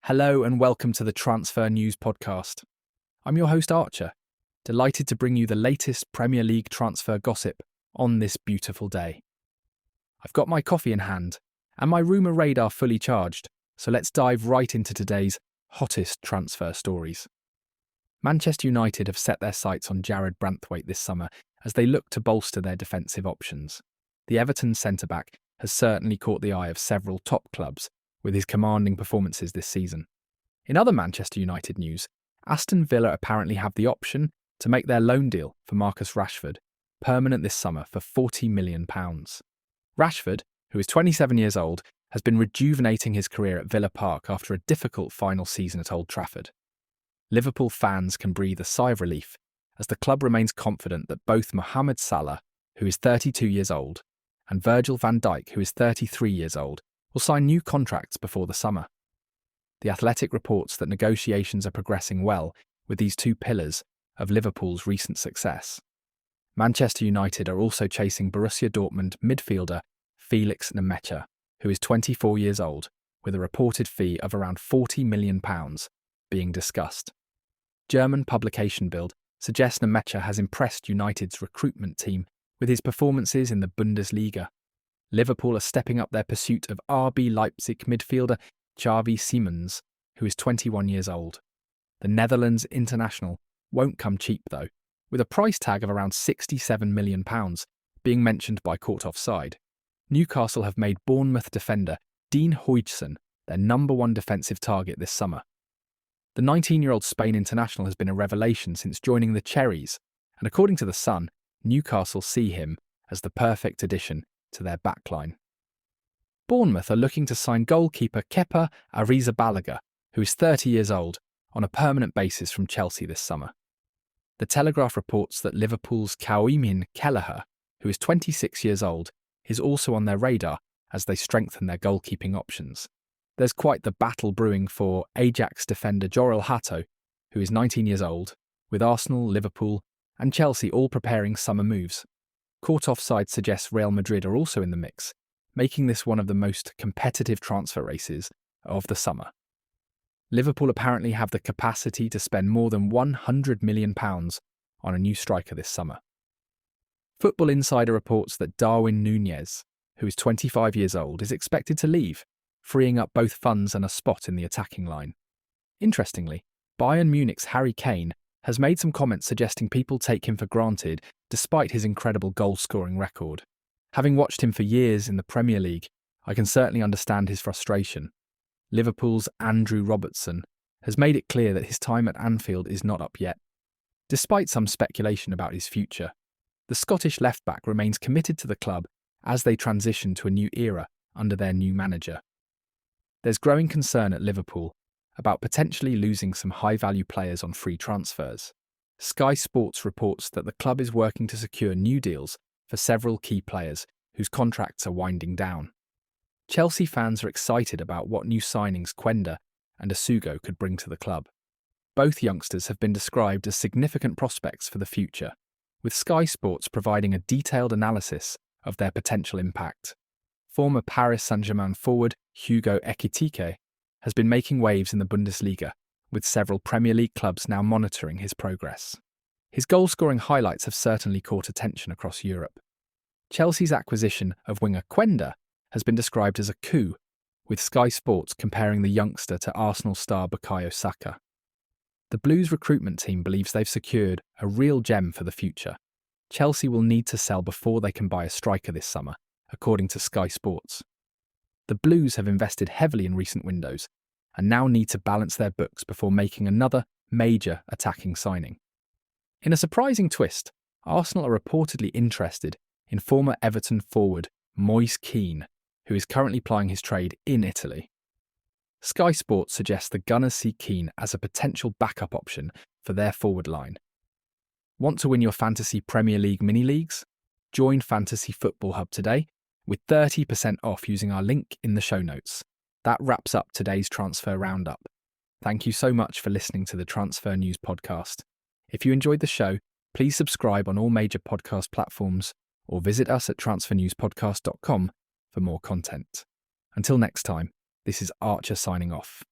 Hello and welcome to the Transfer News Podcast. I'm your host Archer, delighted to bring you the latest Premier League transfer gossip on this beautiful day. I've got my coffee in hand and my rumour radar fully charged, so let's dive right into today's hottest transfer stories. Manchester United have set their sights on Jarrad Branthwaite this summer as they look to bolster their defensive options. The Everton centre-back has certainly caught the eye of several top clubs with his commanding performances this season. In other Manchester United news, Aston Villa apparently have the option to make their loan deal for Marcus Rashford permanent this summer for £40 million. Rashford, who is 27 years old, has been rejuvenating his career at Villa Park after a difficult final season at Old Trafford. Liverpool fans can breathe a sigh of relief as the club remains confident that both Mohamed Salah, who is 32 years old, and Virgil van Dijk, who is 33 years old, will sign new contracts before the summer. The Athletic reports that negotiations are progressing well with these two pillars of Liverpool's recent success. Manchester United are also chasing Borussia Dortmund midfielder Felix Nmecha, who is 24 years old, with a reported fee of around £40 million being discussed. German publication Bild suggests Nmecha has impressed United's recruitment team with his performances in the Bundesliga. Liverpool are stepping up their pursuit of RB Leipzig midfielder Xavi Simons, who is 21 years old. The Netherlands international won't come cheap though, with a price tag of around £67 million being mentioned by Court Offside. Newcastle have made Bournemouth defender Dean Huijsen their number one defensive target this summer. The 19-year-old Spain international has been a revelation since joining the Cherries, and according to The Sun, Newcastle see him as the perfect addition to their backline. Bournemouth are looking to sign goalkeeper Kepa Arrizabalaga, who is 30 years old, on a permanent basis from Chelsea this summer. The Telegraph reports that Liverpool's Kaoimhin Kelleher, who is 26 years old, is also on their radar as they strengthen their goalkeeping options. There's quite the battle brewing for Ajax defender Jorel Hato, who is 19 years old, with Arsenal, Liverpool and Chelsea all preparing summer moves. Court Offside suggests Real Madrid are also in the mix, making this one of the most competitive transfer races of the summer. Liverpool apparently have the capacity to spend more than £100 million on a new striker this summer. Football Insider reports that Darwin Núñez, who is 25 years old, is expected to leave, freeing up both funds and a spot in the attacking line. Interestingly, Bayern Munich's Harry Kane has made some comments suggesting people take him for granted despite his incredible goal-scoring record. Having watched him for years in the Premier League, I can certainly understand his frustration. Liverpool's Andrew Robertson has made it clear that his time at Anfield is not up yet. Despite some speculation about his future, the Scottish left-back remains committed to the club as they transition to a new era under their new manager. There's growing concern at Liverpool about potentially losing some high-value players on free transfers. Sky Sports reports that the club is working to secure new deals for several key players whose contracts are winding down. Chelsea fans are excited about what new signings Quenda and Asugo could bring to the club. Both youngsters have been described as significant prospects for the future, with Sky Sports providing a detailed analysis of their potential impact. Former Paris Saint-Germain forward Hugo Ekitike has been making waves in the Bundesliga, with several Premier League clubs now monitoring his progress. His goal-scoring highlights have certainly caught attention across Europe. Chelsea's acquisition of winger Quenda has been described as a coup, with Sky Sports comparing the youngster to Arsenal star Bukayo Saka. The Blues recruitment team believes they've secured a real gem for the future. Chelsea will need to sell before they can buy a striker this summer, according to Sky Sports. The Blues have invested heavily in recent windows and now need to balance their books before making another major attacking signing. In a surprising twist, Arsenal are reportedly interested in former Everton forward Moise Kean, who is currently plying his trade in Italy. Sky Sports suggests the Gunners see Kean as a potential backup option for their forward line. Want to win your fantasy Premier League mini-leagues? Join Fantasy Football Hub today with 30% off using our link in the show notes. That wraps up today's transfer roundup. Thank you so much for listening to the Transfer News Podcast. If you enjoyed the show, please subscribe on all major podcast platforms or visit us at transfernewspodcast.com for more content. Until next time, this is Archer signing off.